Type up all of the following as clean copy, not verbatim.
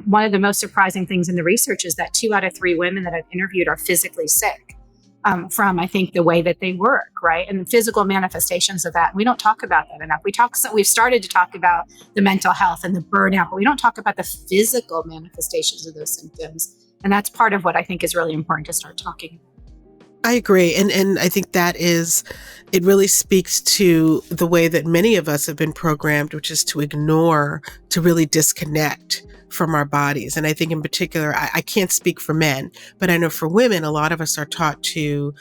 One of the most surprising things in the research is that 2 out of 3 women that I've interviewed are physically sick from, I think, the way that they work, right? And the physical manifestations of that. We don't talk about that enough. We've started to talk about the mental health and the burnout, but we don't talk about the physical manifestations of those symptoms. And that's part of what I think is really important to start talking. I agree. And I think it really speaks to the way that many of us have been programmed, which is to ignore, to really disconnect from our bodies. And I think in particular, I can't speak for men, but I know for women, a lot of us are taught to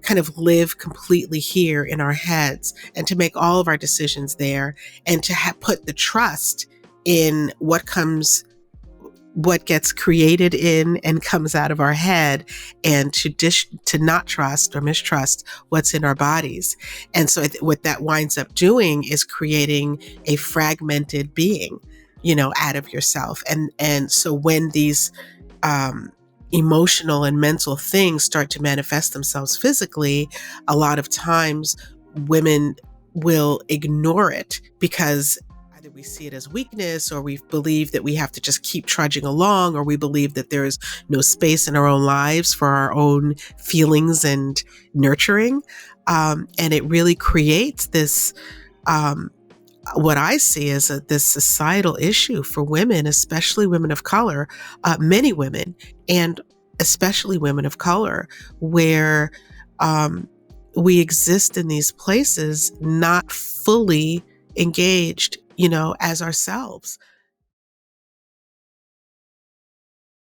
kind of live completely here in our heads and to make all of our decisions there and to put the trust in what gets created in and comes out of our head, and to not trust or mistrust what's in our bodies. And so what that winds up doing is creating a fragmented being, out of yourself. And so when these emotional and mental things start to manifest themselves physically, a lot of times women will ignore it because either we see it as weakness, or we believe that we have to just keep trudging along, or we believe that there is no space in our own lives for our own feelings and nurturing. And it really creates this, what I see as this societal issue for women, especially women of color, many women, and especially women of color, where we exist in these places not fully engaged, as ourselves.